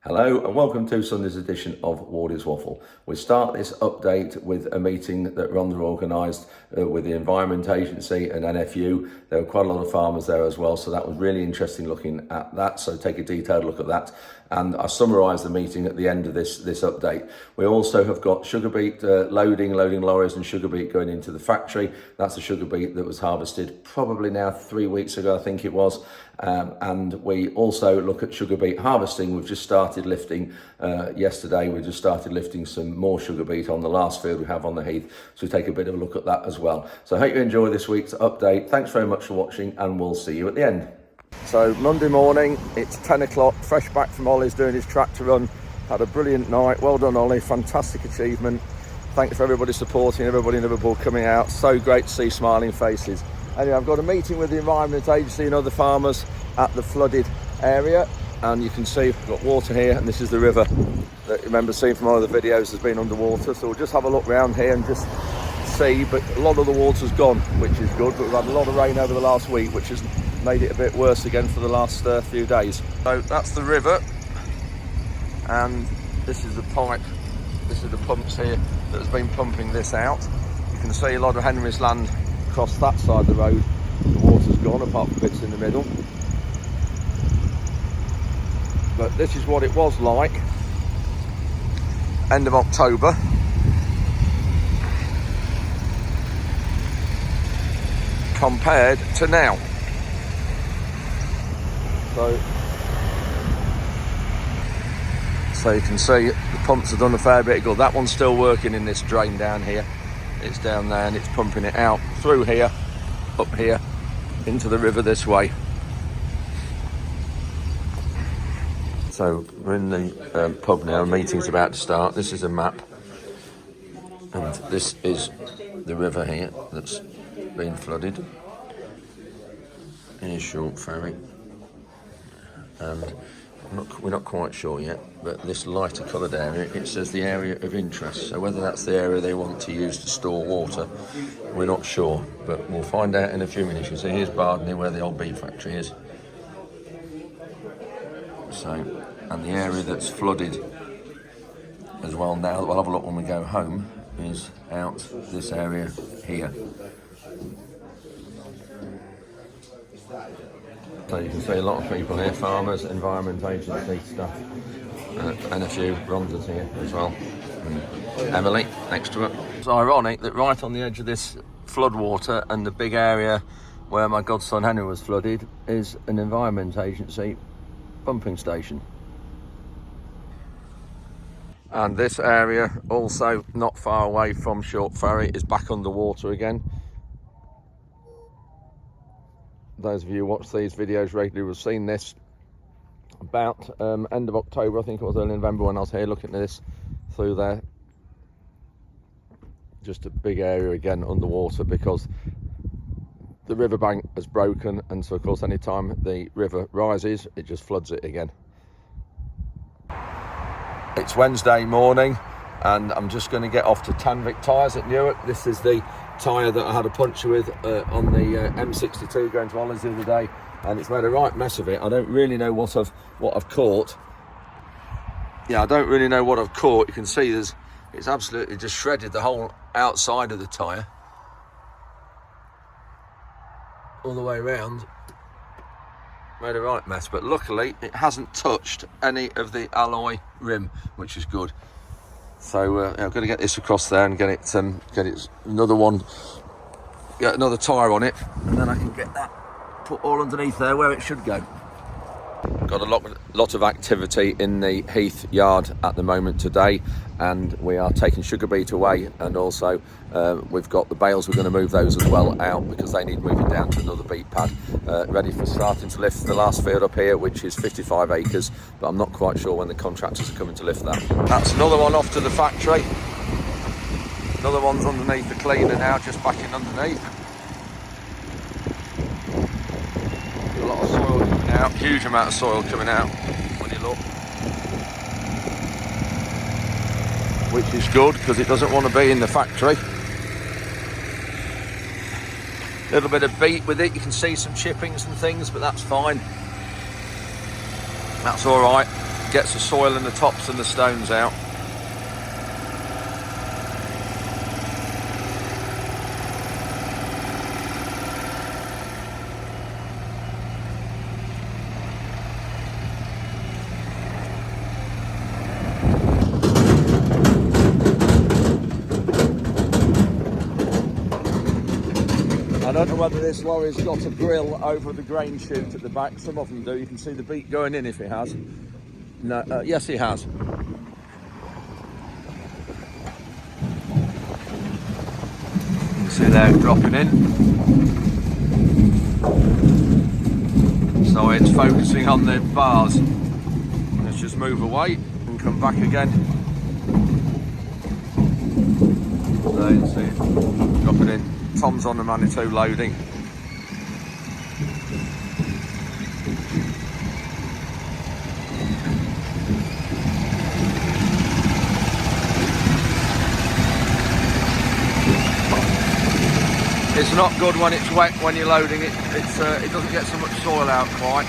Hello and welcome to Sunday's edition of Wardy's Waffle. We start this update with a meeting that Rhonda organised with the Environment Agency and NFU. There were quite a lot of farmers there as well, so that was really interesting looking at that. So take a detailed look at that. And I summarised the meeting at the end of this update. We also have got sugar beet loading lorries and sugar beet going into the factory. That's the sugar beet that was harvested probably now 3 weeks ago, I think it was. And we also look at sugar beet harvesting. We've just started lifting yesterday. We just started lifting some more sugar beet on the last field we have on the heath. So we take a bit of a look at that as well. So I hope you enjoy this week's update. Thanks very much for watching and we'll see you at the end. So Monday morning, it's 10 o'clock, fresh back from Ollie's doing his tractor run. Had a brilliant night. Well done, Ollie. Fantastic achievement. Thanks for everybody supporting, everybody in Liverpool coming out. So great to see smiling faces. Anyway, I've got a meeting with the Environment Agency and other farmers at the flooded area, and you can see we've got water here, and this is the river that you remember seeing from one of the videos has been underwater. So we'll just have a look around here and just see, but a lot of the water's gone, which is good, but we've had a lot of rain over the last week, which has made it a bit worse again for the last few days. So that's the river, and this is the pipe, this is the pumps here that has been pumping this out. You can see a lot of Henry's land across that side of the road. The water's gone apart from bits in the middle, but this is what it was like end of October. Compared to now. So you can see the pumps have done a fair bit of good. That one's still working in this drain down here. It's down there and it's pumping it out through here, up here, into the river this way. So we're in the pub now, meeting's about to start. This is a map, and this is the river here that's been flooded. Here's Short Ferry, and we're not quite sure yet, but this lighter coloured area, it says the area of interest. So whether that's the area they want to use to store water, we're not sure, but we'll find out in a few minutes. You see, here's Bardney, where the old Beet factory is. So, and the area that's flooded as well now, we'll have a look when we go home, is out this area here. So you can see a lot of people here, farmers, Environment Agency staff, and a few, Rhonda's here as well, and Emily next to her. It's ironic that right on the edge of this floodwater and the big area where my godson Henry was flooded is an Environment Agency pumping station. And this area, also not far away from Short Ferry, is back underwater again. Those of you who watch these videos regularly will have seen this about end of October, I think it was early November, when I was here looking at this through there. Just a big area again underwater because the riverbank has broken, and so of course any time the river rises it just floods it again. It's Wednesday morning and I'm just going to get off to Tanvic tyres at Newark. This is the tyre that I had a puncture with on the M62 going to Ollie's the other day, and it's made a right mess of it. I don't really know what I've caught. Yeah, I don't really know what I've caught. You can see it's absolutely just shredded the whole outside of the tyre all the way around. Made a right mess, but luckily it hasn't touched any of the alloy rim, which is good. So I'm going to get this across there and get it another one, get another tyre on it, and then I can get that put all underneath there where it should go. Got a lot of activity in the heath yard at the moment today, and we are taking sugar beet away, and also we've got the bales. We're going to move those as well out because they need moving down to another beet pad, ready for starting to lift the last field up here, which is 55 acres, but I'm not quite sure when the contractors are coming to lift that. That's another one off to the factory. Another one's underneath the cleaner now, just backing underneath. A lot of soil coming out, huge amount of soil coming out when you look, which is good because it doesn't want to be in the factory. A little bit of beet with it, you can see some chippings and things, but that's fine, that's all right. gets the soil and the tops and the stones out. I don't know whether this lorry's got a grill over the grain chute at the back. Some of them do. You can see the beet going in if it has. No, yes, it has. You can see there dropping in. So it's focusing on the bars. Let's just move away and come back again. There you can see it dropping in. Tom's on the Manitou loading. It's not good when it's wet when you're loading it. It doesn't get so much soil out quite.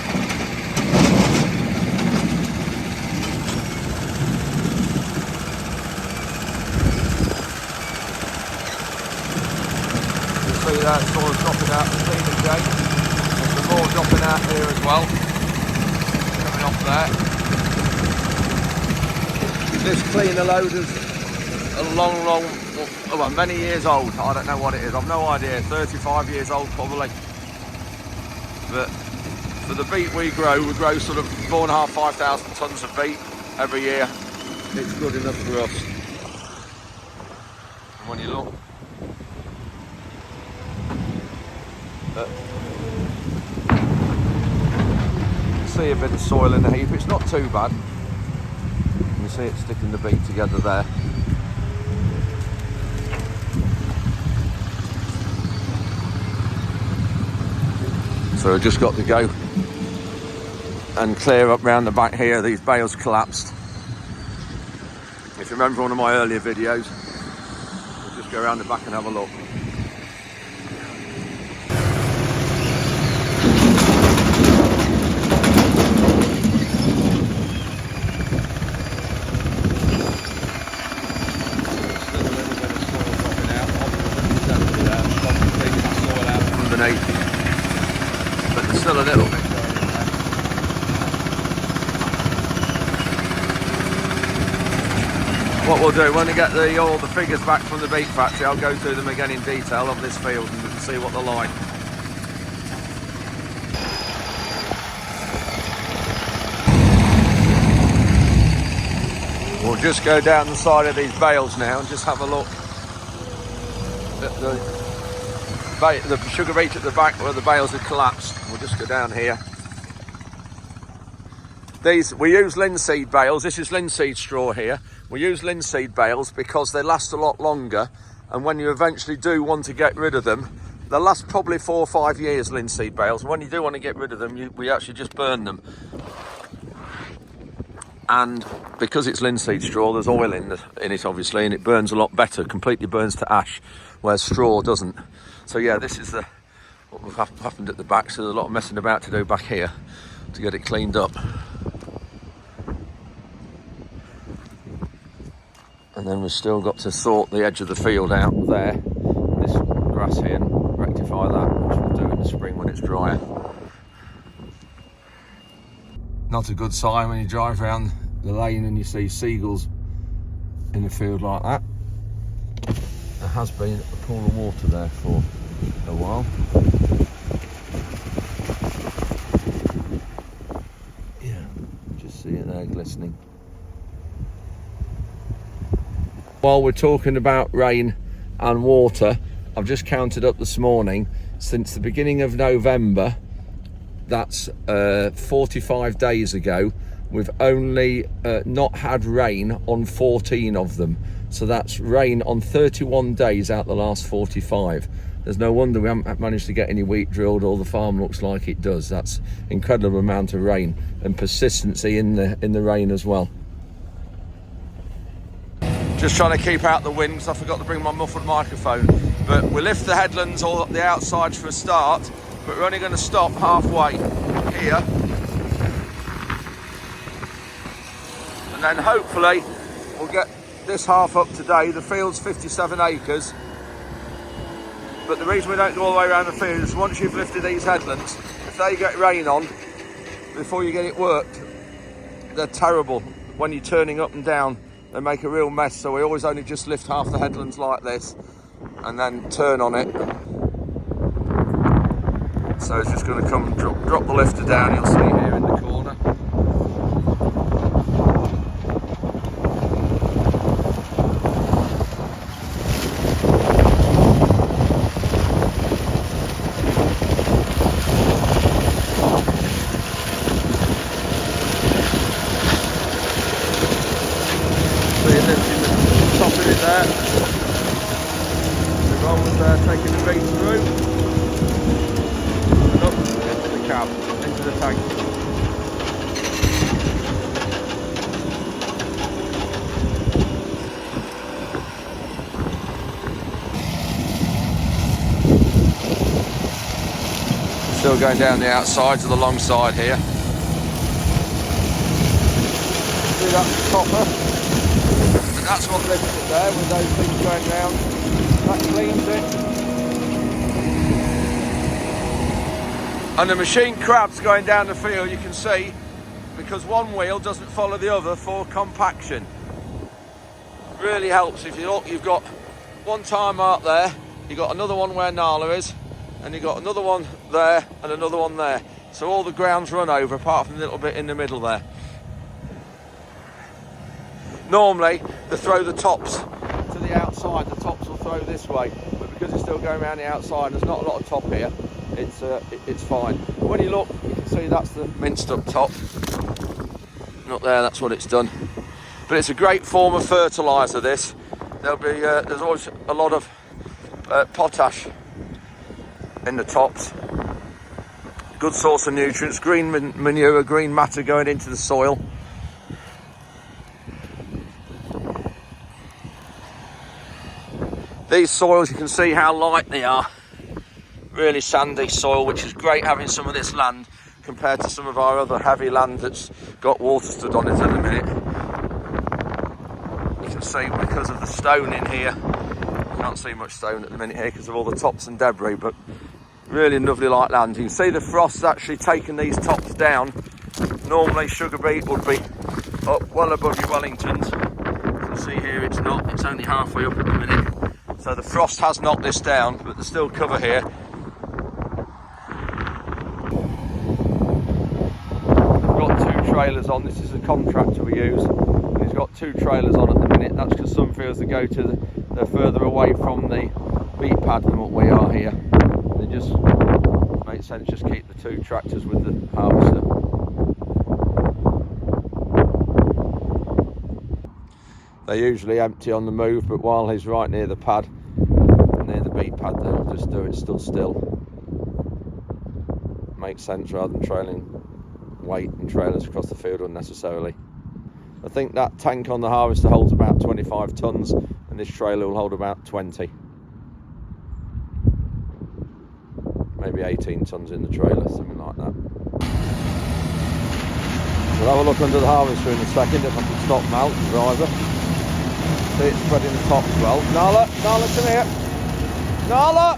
You see that soil dropping out the cleaning gate. There's some more dropping out here as well. Coming off there. This cleaner loader's a long, well, many years old. I don't know what it is. I've no idea. 35 years old probably. But for the beet we grow sort of 4,500 to 5,000 tonnes of beet every year. It's good enough for us. And when you look, you see a bit of soil in the heap. It's not too bad. You see it sticking the beet together there. So I've just got to go and clear up round the back here. These bales collapsed. If you remember one of my earlier videos, we'll just go around the back and have a look. Still a little bit of soil dropping out. Obviously, completely that soil out underneath. But there's still a little bit going in there. What we'll do, when we get all the figures back from the beet factory, I'll go through them again in detail of this field and see what they're like. We'll just go down the side of these bales now and just have a look at the sugar beet at the back where the bales have collapsed. We'll just go down here. We use linseed bales. This is linseed straw here. We use linseed bales because they last a lot longer, and when you eventually do want to get rid of them, they'll last probably 4 or 5 years, linseed bales. When you do want to get rid of them, we actually just burn them. And because it's linseed straw, there's oil in it obviously, and it burns a lot better, completely burns to ash, whereas straw doesn't. So yeah, this is what happened at the back. So there's a lot of messing about to do back here to get it cleaned up. And then we've still got to sort the edge of the field out there, this grass here, and rectify that, which we'll do in the spring when it's drier. Not a good sign when you drive around the lane and you see seagulls in a field like that. There has been a pool of water there for a while. Yeah, just see it there glistening. While we're talking about rain and water, I've just counted up this morning, since the beginning of November, that's 45 days ago, we've only not had rain on 14 of them. So that's rain on 31 days out the last 45. There's no wonder we haven't managed to get any wheat drilled, or the farm looks like it does. That's incredible amount of rain and persistency in the rain as well. Just trying to keep out the wind because I forgot to bring my muffled microphone. But we lift the headlands or the outsides for a start, but we're only going to stop halfway here. and then hopefully we'll get this half up today. The field's 57 acres, but the reason we don't go all the way around the field is once you've lifted these headlands, if they get rain on before you get it worked, they're terrible. When you're turning up and down, they make a real mess, so we always only just lift half the headlands like this and then turn on it. So it's just going to come drop the lifter down, you'll see here in the corner. There. The rollers there taking the beet through and up into the cab, into the tank. Still going down the outside to the long side here. See that copper? That's what lifts it there with those things going round. That cleans it. And the machine crabs going down the field, you can see, because one wheel doesn't follow the other for compaction. Really helps. If you look, you've got one tire mark there, you've got another one where Nala is, and you've got another one there and another one there. So all the ground's run over apart from the little bit in the middle there. Normally, they throw the tops to the outside, the tops will throw this way, but because it's still going around the outside, there's not a lot of top here, it's fine. When you look, you can see that's the minced up top. Not there, that's what it's done. But it's a great form of fertiliser, this. There's always a lot of potash in the tops. Good source of nutrients, green manure, green matter going into the soil. These soils, you can see how light they are. Really sandy soil, which is great having some of this land compared to some of our other heavy land that's got water stood on it at the minute. You can see because of the stone in here, you can't see much stone at the minute here because of all the tops and debris, but really lovely light land. You can see the frost's actually taken these tops down. Normally sugar beet would be up well above your Wellingtons. You can see here it's not, it's only halfway up at the minute. So the frost has knocked this down, but there's still cover here. We've got 2 trailers on. This is a contractor we use, and he's got 2 trailers on at the minute. That's because some fields that go to they're further away from the beet pad than what we are here. It just makes sense just keep the 2 tractors with the harvester. They're usually empty on the move, but while he's right near the pad, near the beet pad, they'll just do it still. Makes sense rather than trailing weight and trailers across the field unnecessarily. I think that tank on the harvester holds about 25 tonnes, and this trailer will hold about 20. Maybe 18 tonnes in the trailer, something like that. We'll have a look under the harvester in a second if I can stop Mal, the driver. See it spreading the top as well. Nala, come here. Nala!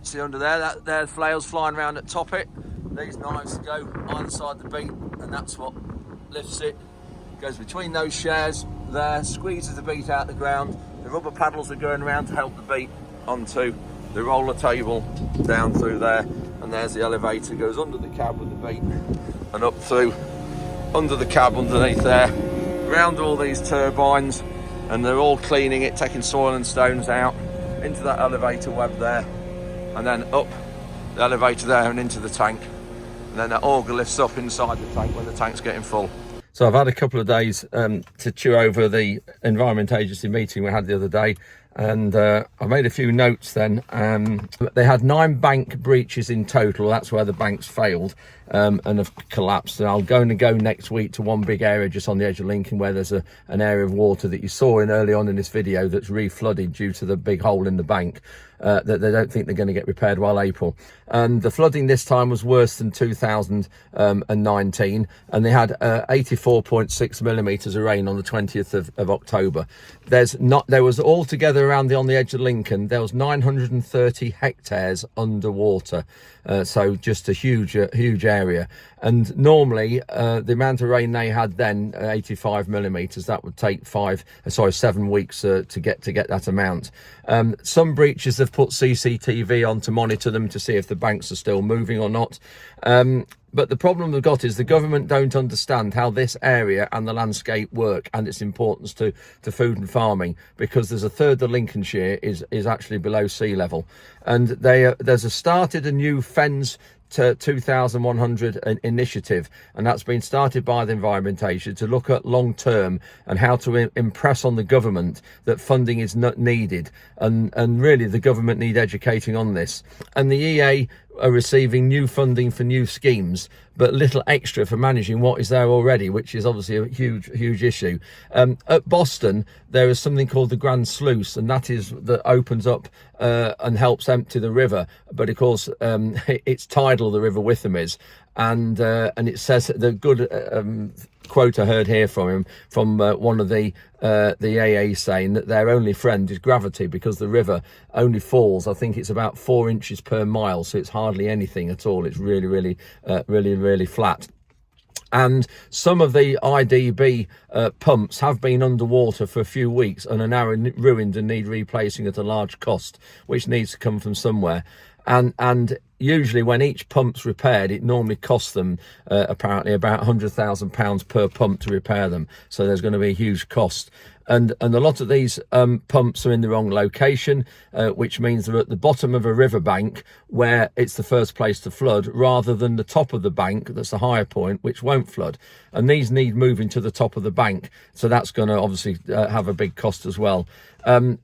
See under there, there's flails flying around at top it. These knives go either side the beet, and that's what lifts it. Goes between those shares there, squeezes the beet out the ground. The rubber paddles are going around to help the beet onto the roller table down through there, and there's the elevator, goes under the cab with the beet and up through under the cab underneath there, around all these turbines, and they're all cleaning it, taking soil and stones out into that elevator web there, and then up the elevator there and into the tank, and then that auger lifts up inside the tank when the tank's getting full. So I've had a couple of days to chew over the Environment Agency meeting we had the other day, And I made a few notes then. They had 9 bank breaches in total. That's where the banks failed and have collapsed. And I'll go next week to one big area just on the edge of Lincoln where there's an area of water that you saw in early on in this video that's re-flooded due to the big hole in the bank that they don't think they're going to get repaired while April. And the flooding this time was worse than 2019, and they had 84.6 millimetres of rain on the 20th of October. There was altogether around on the edge of Lincoln, there was 930 hectares underwater. So just a huge area. And normally the amount of rain they had then, 85 millimetres, that would take 7 weeks to get that amount. Some breaches have put CCTV on to monitor them to see if the banks are still moving or not. But the problem we've got is the government don't understand how this area and the landscape work and its importance to food and farming, because there's a third of Lincolnshire is actually below sea level. And there's started a new Fens to 2100 initiative, and that's been started by the Environment Agency to look at long term and how to impress on the government that funding is not needed, and really the government need educating on this. And the EA are receiving new funding for new schemes, but little extra for managing what is there already, which is obviously a huge issue. At Boston, there is something called the Grand Sluice, and that opens up and helps empty the river. But of course, it's tidal, the River Witham is, and it says the good quote I heard here from one of the AA saying that their only friend is gravity, because the river only falls, I think it's about 4 inches per mile, so it's hardly anything at all. It's really flat. And some of the IDB pumps have been underwater for a few weeks and are now ruined and need replacing at a large cost, which needs to come from somewhere. And usually when each pump's repaired, it normally costs them apparently about £100,000 per pump to repair them. So there's going to be a huge cost. And a lot of these pumps are in the wrong location, which means they're at the bottom of a riverbank where it's the first place to flood, rather than the top of the bank, that's the higher point, which won't flood. And these need moving to the top of the bank. So that's going to obviously have a big cost as well. And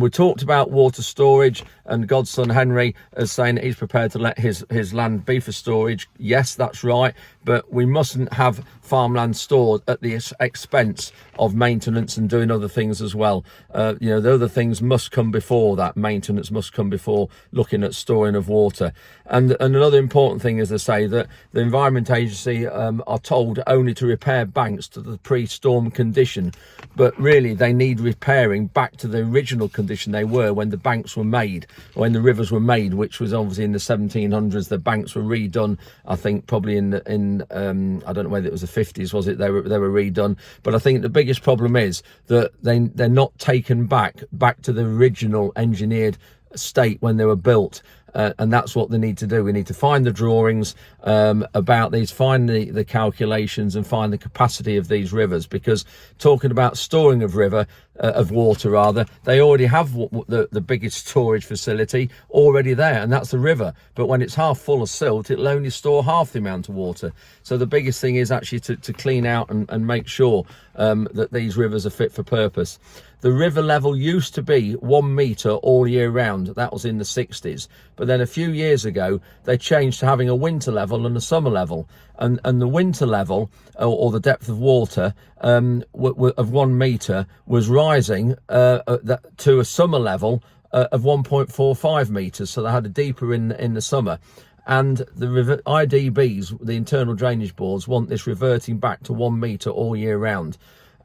we talked about water storage, and Godson Henry is saying that he's prepared to let his land be for storage. Yes, that's right, but we mustn't have farmland stored at the expense of maintenance and doing other things as well. The other things must come before that. Maintenance must come before looking at storing of water. And another important thing is, they say that the Environment Agency are told only to repair banks to the pre-storm condition, but really they need repairing back to the original condition they were when the banks were made, when the rivers were made, which was obviously in the 1700s. The banks were redone, I think probably in I don't know whether it was the 50s, was it? They were redone. But I think the biggest problem is that they're not taken back to the original engineered state when they were built. And that's what they need to do. We need to find the drawings about these, find the calculations, and find the capacity of these rivers, because talking about storing of water, they already have the biggest storage facility already there, and that's the river. But when it's half full of silt, it'll only store half the amount of water. So the biggest thing is actually to clean out and make sure that these rivers are fit for purpose. The river level used to be 1 metre all year round. That was in the 60s. But then a few years ago, they changed to having a winter level and a summer level. And the winter level, or the depth of water of 1 metre, was rising to a summer level of 1.45 metres. So they had a deeper in the summer. And the IDBs, the internal drainage boards, want this reverting back to 1 metre all year round.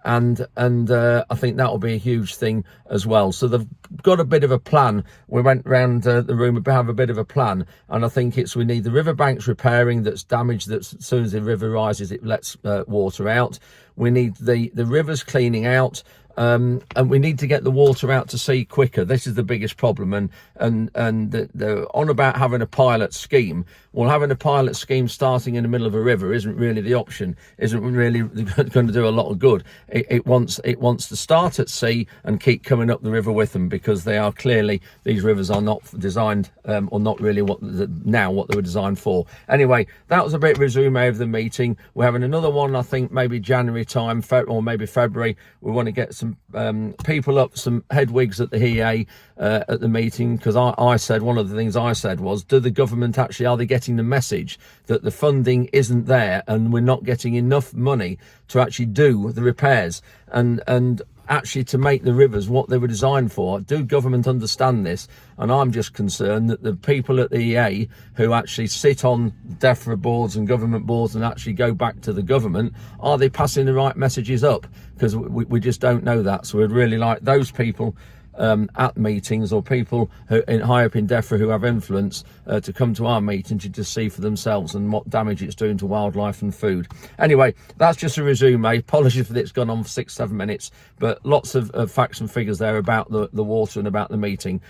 And I think that will be a huge thing as well. So they've got a bit of a plan. We went round the room, we have a bit of a plan, and I think we need the riverbanks repairing that's damaged, that as soon as the river rises it lets water out. We need the rivers cleaning out, and we need to get the water out to sea quicker. This is the biggest problem, and they're on about having a pilot scheme. Well, having a pilot scheme starting in the middle of a river isn't really the option, isn't really going to do a lot of good. It wants to start at sea and keep coming up the River Witham, because they are clearly, these rivers are not designed or not really what they were designed for. Anyway, that was a bit resume of the meeting. We're having another one, I think maybe January time, or maybe February. We want to get some some people up, some headwigs at the HEA at the meeting, because I said, one of the things I said was, do the government actually, are they getting the message that the funding isn't there and we're not getting enough money to actually do the repairs and actually to make the rivers what they were designed for? Do government understand this? And I'm just concerned that the people at the EA who actually sit on DEFRA boards and government boards and actually go back to the government, are they passing the right messages up? Because we just don't know that. So we'd really like those people at meetings, or people who high up in DEFRA who have influence, to come to our meeting to just see for themselves and what damage it's doing to wildlife and food. Anyway, that's just a resume. Apologies that it's gone on for 6-7 minutes, but lots of facts and figures there about the water and about the meeting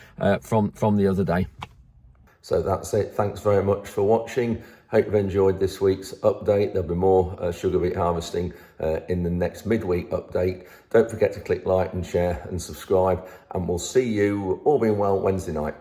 from the other day. So that's it. Thanks very much for watching. Hope you've enjoyed this week's update. There'll be more sugar beet harvesting in the next midweek update. Don't forget to click like and share and subscribe, and we'll see you, all being well, Wednesday night.